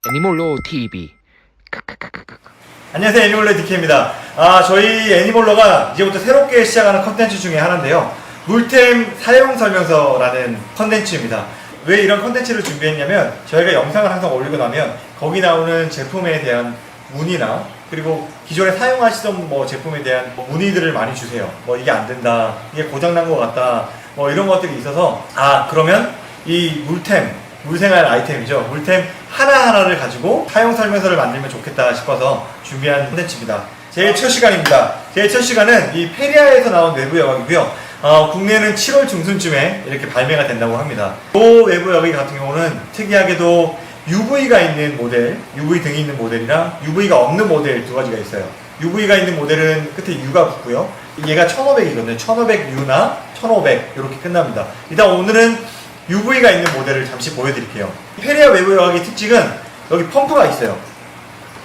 애니몰로 TV. 안녕하세요, 애니몰로 DK입니다. 저희 애니몰로가 이제부터 새롭게 시작하는 컨텐츠 중에 하나인데요, 물템 사용설명서라는 컨텐츠입니다. 왜 이런 컨텐츠를 준비했냐면, 저희가 영상을 항상 올리고 나면 거기 나오는 제품에 대한 문의나, 그리고 기존에 사용하시던 제품에 대한 문의들을 많이 주세요. 이게 안 된다, 이게 고장난 것 같다, 이런 것들이 있어서, 그러면 이 물템, 물생활 아이템이죠, 물템 하나하나를 가지고 사용 설명서를 만들면 좋겠다 싶어서 준비한 콘텐츠입니다. 제일 첫 시간입니다. 제일 첫 시간은 이 페리아에서 나온 외부 여각이고요. 국내는 7월 중순쯤에 이렇게 발매가 된다고 합니다. 이 외부 여각 같은 경우는 특이하게도 UV가 있는 모델, UV 등이 있는 모델이랑 UV가 없는 모델 두 가지가 있어요. UV가 있는 모델은 끝에 U가 붙고요. 얘가 1500이거든요. 1500U나 1500 이렇게 끝납니다. 일단 오늘은 UV가 있는 모델을 잠시 보여드릴게요. 페리아 외부 여각의 특징은 여기 펌프가 있어요.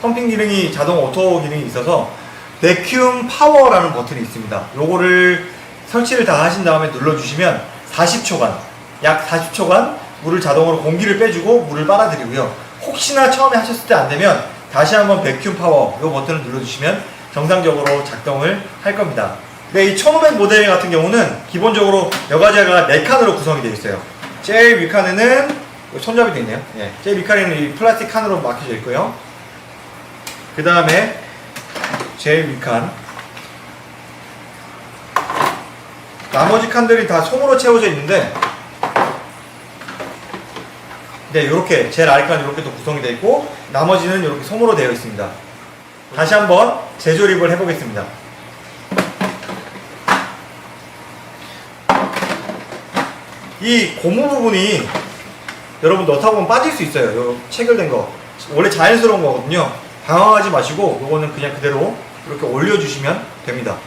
펌핑 기능이 자동 오토 기능이 있어서 베큐um 파워라는 버튼이 있습니다. 요거를 설치를 다 하신 다음에 눌러주시면 40초간, 약 40초간 물을 자동으로 공기를 빼주고 물을 빨아들이고요. 혹시나 처음에 하셨을 때 안되면 다시 한번 베큐um 파워 요 버튼을 눌러주시면 정상적으로 작동을 할 겁니다. 네, 이 1500 모델 같은 경우는 기본적으로 여과제가 4칸으로 구성이 되어 있어요. 제일 윗칸에는 손잡이 되어 있네요. 제일 윗칸에는 이 플라스틱 칸으로 막혀져 있고요. 그 다음에 제일 윗칸, 나머지 칸들이 다 솜으로 채워져 있는데, 네, 요렇게 제일 아래칸 이렇게 또 구성이 되어 있고, 나머지는 이렇게 솜으로 되어 있습니다. 다시 한번 재조립을 해보겠습니다. 이 고무 부분이 여러분 넣다 보면 빠질 수 있어요. 요 체결된 거 원래 자연스러운 거거든요. 당황하지 마시고 요거는 그냥 그대로 이렇게 올려주시면 됩니다.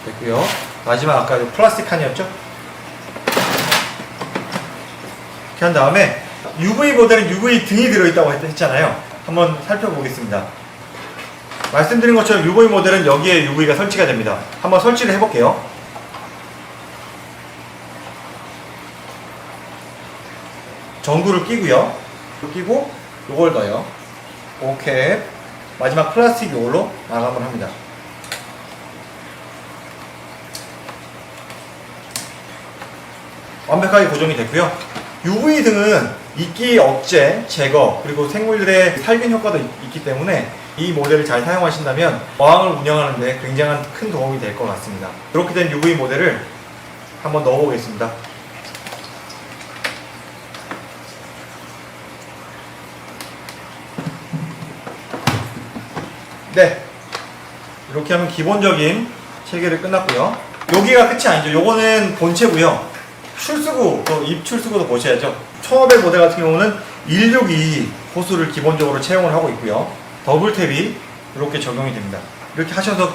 됐고요. 마지막 아까 플라스틱 칸이었죠? 이렇게 한 다음에 UV 모델은 UV 등이 들어있다고 했잖아요. 한번 살펴보겠습니다. 말씀드린 것처럼 UV 모델은 여기에 UV가 설치가 됩니다. 한번 설치를 해볼게요. 전구를 끼고요. 끼고 요걸 넣어요. 오케이. 마지막 플라스틱 요걸로 마감을 합니다. 완벽하게 고정이 됐고요. UV 등은 이끼 억제, 제거, 그리고 생물들의 살균 효과도 있기 때문에 이 모델을 잘 사용하신다면 어항을 운영하는 데 굉장한 큰 도움이 될 것 같습니다. 이렇게 된 UV 모델을 한번 넣어 보겠습니다. 네, 이렇게 하면 기본적인 체결이 끝났고요. 여기가 끝이 아니죠. 요거는 본체고요. 출수구, 입 출수구도 보셔야죠. 1500 모델 같은 경우는 162 호수를 기본적으로 채용을 하고 있고요. 더블 탭이 이렇게 적용이 됩니다. 이렇게 하셔서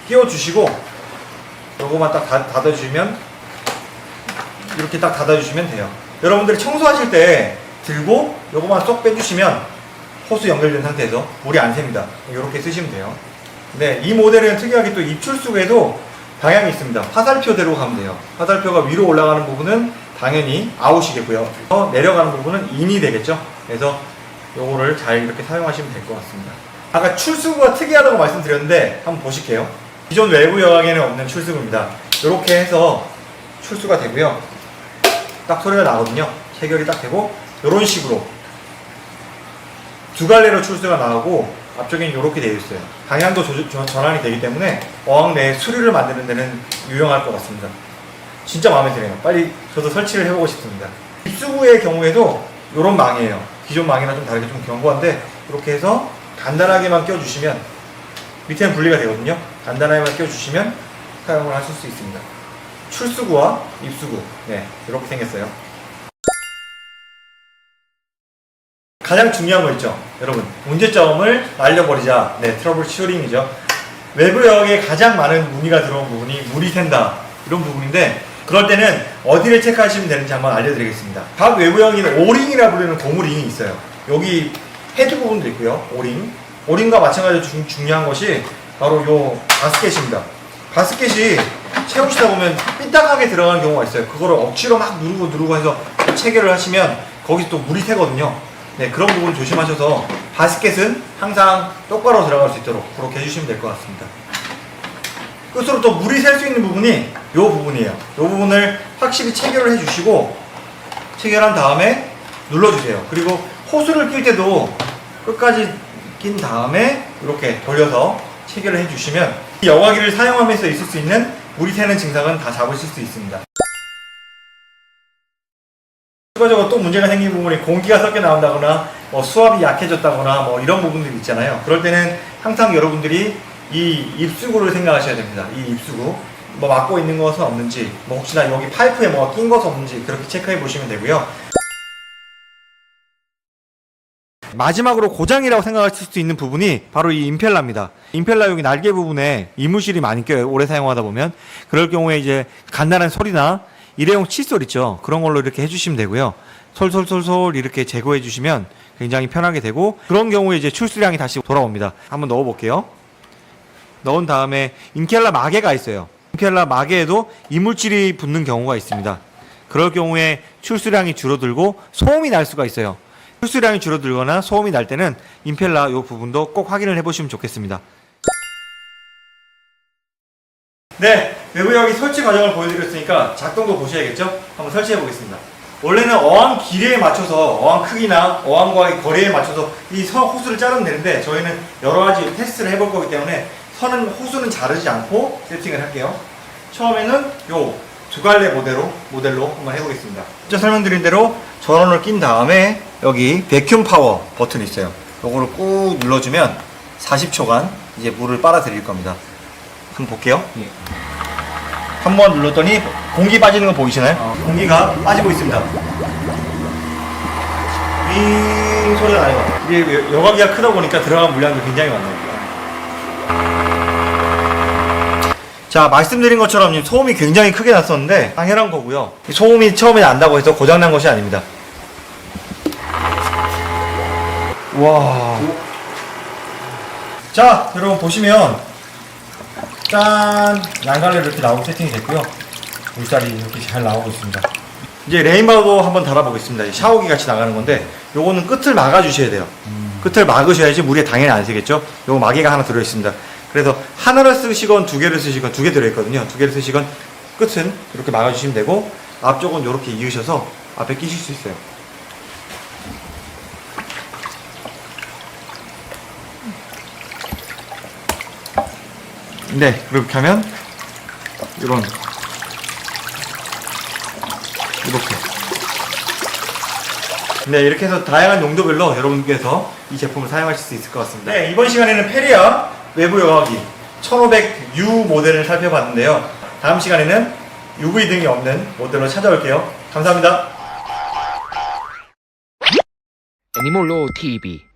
끼워주시고 요거만 딱 닫아주시면, 이렇게 딱 닫아주시면 돼요. 여러분들이 청소하실 때 들고 요거만 쏙 빼주시면 호수 연결된 상태에서 물이 안 셉니다. 이렇게 쓰시면 돼요. 네, 이 모델은 특이하게 또 입출수구에도 방향이 있습니다. 화살표대로 가면 돼요. 화살표가 위로 올라가는 부분은 당연히 아웃이겠고요. 내려가는 부분은 인이 되겠죠. 그래서 요거를 잘 이렇게 사용하시면 될 것 같습니다. 아까 출수구가 특이하다고 말씀드렸는데 한번 보실게요. 기존 외부 여각에는 없는 출수구입니다. 이렇게 해서 출수가 되고요. 딱 소리가 나거든요. 체결이 딱 되고, 이런 식으로 두 갈래로 출수가 나오고 앞쪽에는 이렇게 되어 있어요. 방향도 전환이 되기 때문에 어항 내에 수류를 만드는 데는 유용할 것 같습니다. 진짜 마음에 드네요. 빨리 저도 설치를 해보고 싶습니다. 입수구의 경우에도 이런 망이에요. 기존 망이랑 좀 다르게 좀 견고한데, 이렇게 해서 간단하게만 껴주시면 밑에는 분리가 되거든요. 간단하게만 껴주시면 사용을 하실 수 있습니다. 출수구와 입수구, 네, 이렇게 생겼어요. 가장 중요한 거 있죠, 여러분. 문제점을 날려버리자. 네, 트러블 슈링이죠. 외부 여각에 가장 많은 문의가 들어온 부분이 물이 샌다, 이런 부분인데, 그럴 때는 어디를 체크하시면 되는지 한번 알려드리겠습니다. 각 외부 여각에는 오링이라 부르는 고무링이 있어요. 여기 헤드 부분도 있고요. 오링과 마찬가지로 중요한 것이 바로 요 가스켓입니다. 가스켓이 채우시다 보면 삐딱하게 들어가는 경우가 있어요. 그거를 억지로 막 누르고 해서 체결을 하시면 거기서 또 물이 새거든요. 네, 그런 부분 조심하셔서 가스켓은 항상 똑바로 들어갈 수 있도록 그렇게 해주시면 될 것 같습니다. 끝으로 또 물이 셀 수 있는 부분이 이 부분이에요. 이 부분을 확실히 체결을 해주시고 체결한 다음에 눌러주세요. 그리고 호스를 낄 때도 끝까지 낀 다음에 이렇게 돌려서 체결을 해주시면 이 여과기를 사용하면서 있을 수 있는 물이 새는 증상은 다 잡으실 수 있습니다. 추가적으로 또 문제가 생긴 부분이 공기가 섞여 나온다거나 수압이 약해졌다거나 이런 부분들이 있잖아요. 그럴 때는 항상 여러분들이 이 입수구를 생각하셔야 됩니다. 이 입수구 막고 있는 것은 없는지, 혹시나 여기 파이프에 뭐가 낀 것은 없는지 그렇게 체크해 보시면 되고요. 마지막으로 고장이라고 생각하실 수 있는 부분이 바로 이 임펠러입니다. 임펠러 여기 날개 부분에 이물질이 많이 껴요. 오래 사용하다 보면. 그럴 경우에 이제 간단한 소리나 일회용 칫솔 있죠. 그런 걸로 이렇게 해주시면 되고요. 솔솔솔솔 이렇게 제거해 주시면 굉장히 편하게 되고, 그런 경우에 이제 출수량이 다시 돌아옵니다. 한번 넣어 볼게요. 넣은 다음에 임펠러 마개가 있어요. 임펠러 마개에도 이물질이 붙는 경우가 있습니다. 그럴 경우에 출수량이 줄어들고 소음이 날 수가 있어요. 출수량이 줄어들거나 소음이 날 때는 임펠러 이 부분도 꼭 확인을 해보시면 좋겠습니다. 네, 외부 여기 설치 과정을 보여드렸으니까 작동도 보셔야겠죠? 한번 설치해 보겠습니다. 원래는 어항 길이에 맞춰서, 어항 크기나 어항과의 거리에 맞춰서 이 호스를 자르면 되는데, 저희는 여러 가지 테스트를 해볼 거기 때문에 호스는 자르지 않고 세팅을 할게요. 처음에는 요 두 갈래 모델로 한번 해보겠습니다. 먼저 설명드린 대로 전원을 낀 다음에 여기 베큐um 파워 버튼이 있어요. 요거를 꾹 눌러주면 40초간 이제 물을 빨아 드릴 겁니다. 한번 볼게요. 예. 한번 눌렀더니 공기 빠지는 거 보이시나요? 공기가 빠지고 있습니다. 윙 소리가 나요. 이게 여과기가 크다 보니까 들어간 물량도 굉장히 많아요. 자, 말씀드린 것처럼 소음이 굉장히 크게 났었는데 당연한 거고요. 소음이 처음에 난다고 해서 고장난 것이 아닙니다. 와. 자, 여러분 보시면 짠! 양갈래로 이렇게 나오고 세팅이 됐고요. 물살이 이렇게 잘 나오고 있습니다. 이제 레인바우도 한번 달아보겠습니다. 샤워기 같이 나가는 건데 요거는 끝을 막아주셔야 돼요. 끝을 막으셔야지 물이 당연히 안 새겠죠. 요거 마개가 하나 들어있습니다. 그래서 하나를 쓰시건 두 개를 쓰시건, 두 개 들어있거든요. 두 개를 쓰시건 끝은 이렇게 막아주시면 되고, 앞쪽은 이렇게 이으셔서 앞에 끼실 수 있어요. 네, 그렇게 하면 이렇게 네, 이렇게 해서 다양한 용도별로 여러분께서 이 제품을 사용하실 수 있을 것 같습니다. 네, 이번 시간에는 페리아 외부 여과기 1500U 모델을 살펴봤는데요. 다음 시간에는 UV 등이 없는 모델로 찾아올게요. 감사합니다. 애니몰로 TV